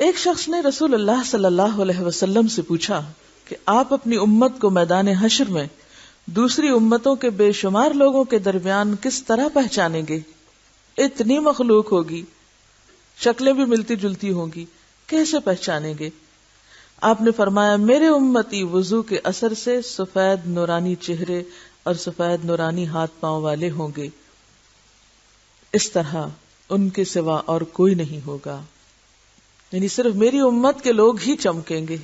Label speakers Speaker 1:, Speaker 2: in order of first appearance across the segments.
Speaker 1: ایک شخص نے رسول اللہ صلی اللہ علیہ وسلم سے پوچھا کہ آپ اپنی امت کو میدان حشر میں دوسری امتوں کے بے شمار لوگوں کے درمیان کس طرح پہچانیں گے؟ اتنی مخلوق ہوگی، شکلیں بھی ملتی جلتی ہوں گی، کیسے پہچانیں گے؟ آپ نے فرمایا میرے امتی وضو کے اثر سے سفید نورانی چہرے اور سفید نورانی ہاتھ پاؤں والے ہوں گے، اس طرح ان کے سوا اور کوئی نہیں ہوگا، یعنی صرف میری امت کے لوگ ہی چمکیں گے۔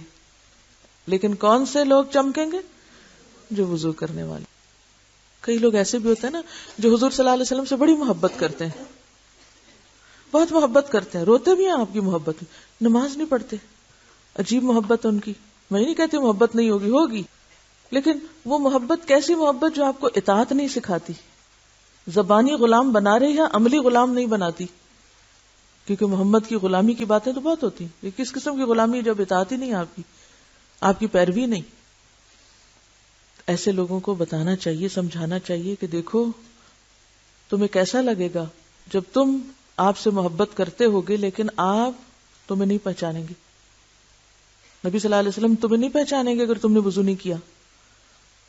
Speaker 1: لیکن کون سے لوگ چمکیں گے؟ جو وضو کرنے والے۔ کئی لوگ ایسے بھی ہوتے ہیں نا جو حضور صلی اللہ علیہ وسلم سے بڑی محبت کرتے ہیں، بہت محبت کرتے ہیں، روتے بھی ہیں آپ کی محبت میں، نماز نہیں پڑھتے، عجیب محبت ان کی۔ میں نہیں کہتی محبت نہیں ہوگی، ہوگی، لیکن وہ محبت کیسی محبت جو آپ کو اطاعت نہیں سکھاتی، زبانی غلام بنا رہی ہے، عملی غلام نہیں بناتی، کیونکہ محمد کی غلامی کی باتیں تو بہت ہوتی ہیں، کس قسم کی غلامی جب اطاعت ہی نہیں آپ کی پیروی نہیں۔ ایسے لوگوں کو بتانا چاہیے، سمجھانا چاہیے کہ دیکھو تمہیں کیسا لگے گا جب تم آپ سے محبت کرتے ہوگے لیکن آپ تمہیں نہیں پہچانیں گے، نبی صلی اللہ علیہ وسلم تمہیں نہیں پہچانیں گے اگر تم نے وضو نہیں کیا۔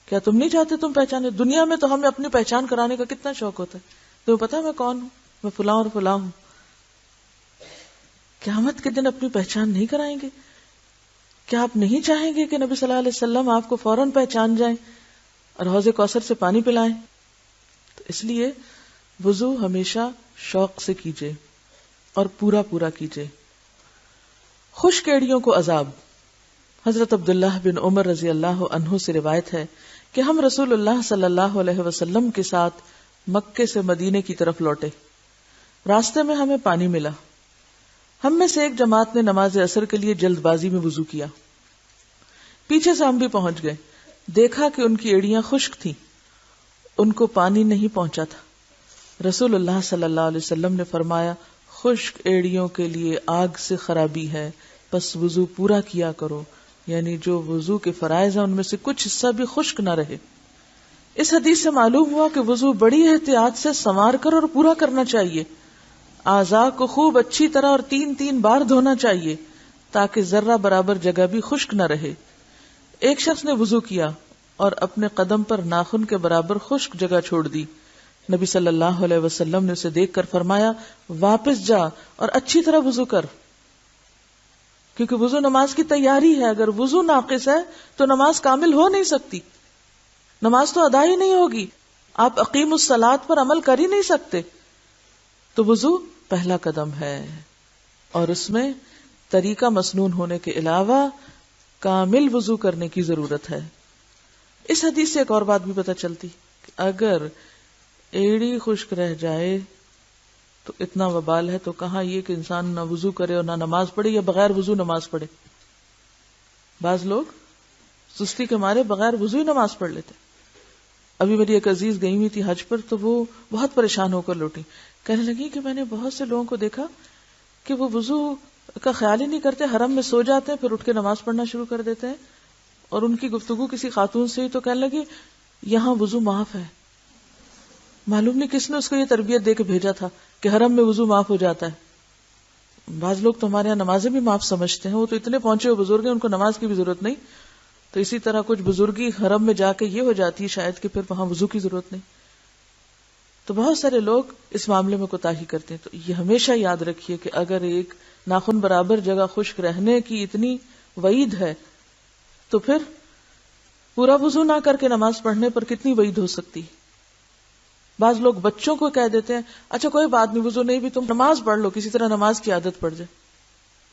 Speaker 1: کیا تم نہیں چاہتے تم پہچانے؟ دنیا میں تو ہمیں اپنی پہچان کرانے کا کتنا شوق ہوتا ہے، تمہیں پتا میں کون ہوں، میں فلاں اور فلاں ہوں۔ قیامت کے دن اپنی پہچان نہیں کرائیں گے؟ کیا آپ نہیں چاہیں گے کہ نبی صلی اللہ علیہ وسلم آپ کو فوراً پہچان جائیں اور حوض کوثر سے پانی پلائیں؟ تو اس لیے وضو ہمیشہ شوق سے کیجیے اور پورا کیجیے۔ خشک ایڑیوں کو عذاب۔ حضرت عبداللہ بن عمر رضی اللہ عنہ سے روایت ہے کہ ہم رسول اللہ صلی اللہ علیہ وسلم کے ساتھ مکے سے مدینے کی طرف لوٹے، راستے میں ہمیں پانی ملا، ہم میں سے ایک جماعت نے نماز عصر کے لیے جلد بازی میں وضو کیا، پیچھے سے ہم بھی پہنچ گئے، دیکھا کہ ان کی ایڑیاں خشک تھیں، ان کو پانی نہیں پہنچا تھا۔ رسول اللہ صلی اللہ علیہ وسلم نے فرمایا خشک ایڑیوں کے لیے آگ سے خرابی ہے، بس وضو پورا کیا کرو، یعنی جو وضو کے فرائض ہیں ان میں سے کچھ حصہ بھی خشک نہ رہے۔ اس حدیث سے معلوم ہوا کہ وضو بڑی احتیاط سے سنوار کر اور پورا کرنا چاہیے، اعضاء کو خوب اچھی طرح اور 3 بار دھونا چاہیے تاکہ ذرہ برابر جگہ بھی خشک نہ رہے۔ ایک شخص نے وضو کیا اور اپنے قدم پر ناخن کے برابر خشک جگہ چھوڑ دی، نبی صلی اللہ علیہ وسلم نے اسے دیکھ کر فرمایا واپس جا اور اچھی طرح وضو کر، کیونکہ وضو نماز کی تیاری ہے، اگر وضو ناقص ہے تو نماز کامل ہو نہیں سکتی، نماز تو ادا ہی نہیں ہوگی، آپ اقیم الصلاۃ پر عمل کر ہی نہیں سکتے۔ تو وضو پہلا قدم ہے اور اس میں طریقہ مسنون ہونے کے علاوہ کامل وضو کرنے کی ضرورت ہے۔ اس حدیث سے ایک اور بات بھی پتہ چلتی کہ اگر ایڑی خشک رہ جائے تو اتنا وبال ہے، تو کہاں یہ کہ انسان نہ وضو کرے اور نہ نماز پڑھے یا بغیر وضو نماز پڑھے۔ بعض لوگ سستی کے مارے بغیر وضو ہی نماز پڑھ لیتے۔ ابھی میری ایک عزیز گئی ہوئی تھی حج پر، تو وہ بہت پریشان ہو کر لوٹی، کہنے لگی کہ میں نے بہت سے لوگوں کو دیکھا کہ وہ وضو کا خیال ہی نہیں کرتے، حرم میں سو جاتے ہیں پھر اٹھ کے نماز پڑھنا شروع کر دیتے ہیں، اور ان کی گفتگو کسی خاتون سے ہی تو کہنے لگی یہاں وضو معاف ہے۔ معلوم نہیں کس نے اس کو یہ تربیت دے کے بھیجا تھا کہ حرم میں وضو معاف ہو جاتا ہے۔ بعض لوگ تو ہمارے یہاں نمازیں بھی معاف سمجھتے ہیں، وہ تو اتنے پہنچے ہوئے بزرگ ہیں ان کو نماز کی بھی ضرورت نہیں، تو اسی طرح کچھ بزرگی حرم میں جا کے یہ ہو جاتی ہے شاید کہ پھر وہاں وضو کی ضرورت نہیں۔ تو بہت سارے لوگ اس معاملے میں کوتاہی کرتے ہیں، تو یہ ہمیشہ یاد رکھیے کہ اگر ایک ناخن برابر جگہ خشک رہنے کی اتنی وعید ہے تو پھر پورا وضو نہ کر کے نماز پڑھنے پر کتنی وعید ہو سکتی۔ بعض لوگ بچوں کو کہہ دیتے ہیں اچھا کوئی بات نہیں وضو نہیں بھی تم نماز پڑھ لو، کسی طرح نماز کی عادت پڑ جائے۔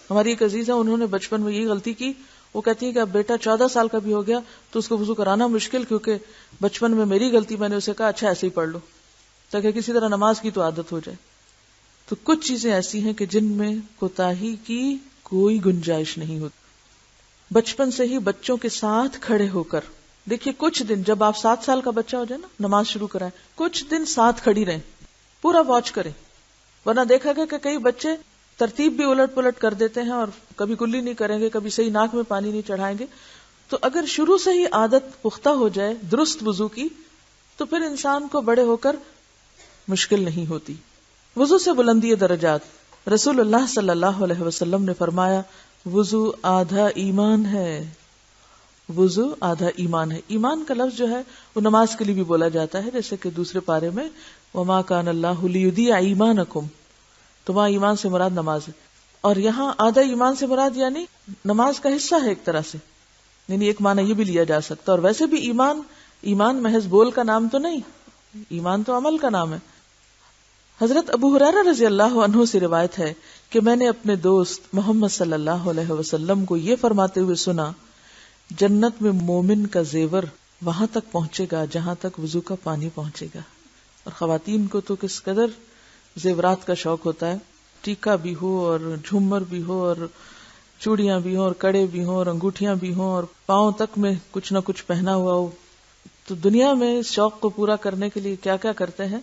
Speaker 1: ہماری ایک عزیز ہے، انہوں نے بچپن میں یہی غلطی کی، وہ کہتی ہے کہ اب بیٹا 14 سال کا بھی ہو گیا تو اس کو وضو کرانا مشکل، کیونکہ بچپن میں میری غلطی، میں نے اسے کہا اچھا ایسے ہی پڑھ لو تاکہ کسی طرح نماز کی تو عادت ہو جائے۔ تو کچھ چیزیں ایسی ہیں کہ جن میں کوتاہی کی کوئی گنجائش نہیں ہوتی۔ بچپن سے ہی بچوں کے ساتھ کھڑے ہو کر دیکھیے، کچھ دن جب آپ 7 سال کا بچہ ہو جائے نا، نماز شروع کرائیں، کچھ دن ساتھ کھڑی رہیں، پورا واچ کریں، ورنہ دیکھا گیا کہ کئی بچے ترتیب بھی الٹ پلٹ کر دیتے ہیں اور کبھی کلی نہیں کریں گے، کبھی صحیح ناک میں پانی نہیں چڑھائیں گے۔ تو اگر شروع سے ہی عادت پختہ ہو جائے درست وضو کی تو پھر انسان کو بڑے ہو کر مشکل نہیں ہوتی۔ وضو سے بلندی درجات۔ رسول اللہ صلی اللہ علیہ وسلم نے فرمایا وضو آدھا ایمان ہے، وضو آدھا ایمان ہے۔ ایمان کا لفظ جو ہے وہ نماز کے لیے بھی بولا جاتا ہے، جیسے کہ دوسرے پارے میں وما کان اللہ لیضیع ایمانکم، تو وہاں ایمان سے مراد نماز ہے، اور یہاں آدھا ایمان سے مراد یعنی نماز کا حصہ ہے ایک طرح سے، یعنی ایک معنی یہ بھی لیا جا سکتا ہے۔ اور ویسے بھی ایمان محض بول کا نام تو نہیں، ایمان تو عمل کا نام ہے۔ حضرت ابو ہریرہ رضی اللہ عنہ سے روایت ہے کہ میں نے اپنے دوست محمد صلی اللہ علیہ وسلم کو یہ فرماتے ہوئے سنا، جنت میں مومن کا زیور وہاں تک پہنچے گا جہاں تک وضو کا پانی پہنچے گا۔ اور خواتین کو تو کس قدر زیورات کا شوق ہوتا ہے، ٹیکا بھی ہو اور جھومر بھی ہو اور چوڑیاں بھی ہوں اور کڑے بھی ہوں اور انگوٹھیاں بھی ہوں اور پاؤں تک میں کچھ نہ کچھ پہنا ہوا ہو، تو دنیا میں اس شوق کو پورا کرنے کے لیے کیا کیا کرتے ہیں۔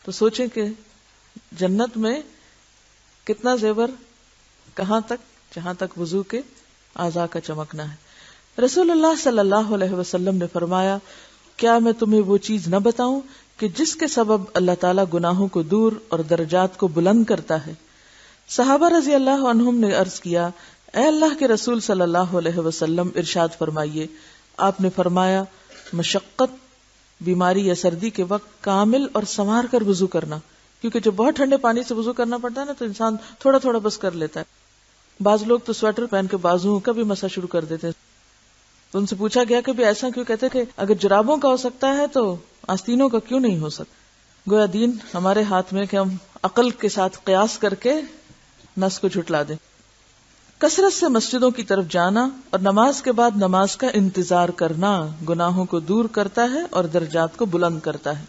Speaker 1: تو سوچیں کہ جنت میں کتنا زیور، کہاں تک، جہاں تک وضو کے اعضاء کا چمکنا ہے۔ رسول اللہ صلی اللہ علیہ وسلم نے فرمایا، کیا میں تمہیں وہ چیز نہ بتاؤں کہ جس کے سبب اللہ تعالیٰ گناہوں کو دور اور درجات کو بلند کرتا ہے؟ صحابہ رضی اللہ عنہم نے عرض کیا، اے اللہ کے رسول صلی اللہ علیہ وسلم ارشاد فرمائیے۔ آپ نے فرمایا، مشقت، بیماری یا سردی کے وقت کامل اور سنوار کر وضو کرنا، کیونکہ جب بہت ٹھنڈے پانی سے وضو کرنا پڑتا ہے نا تو انسان تھوڑا تھوڑا بس کر لیتا ہے۔ بعض لوگ تو سویٹر پہن کے بازوؤں کا بھی مسح شروع کر دیتے ہیں۔ تو ان سے پوچھا گیا کہ بھی ایسا کیوں؟ کہتے کہ اگر جرابوں کا ہو سکتا ہے تو آستینوں کا کیوں نہیں ہو سکتا؟ گویا دین ہمارے ہاتھ میں کہ ہم عقل کے ساتھ قیاس کر کے نس کو جھٹلا دیں۔ کثرت سے مسجدوں کی طرف جانا اور نماز کے بعد نماز کا انتظار کرنا گناہوں کو دور کرتا ہے اور درجات کو بلند کرتا ہے۔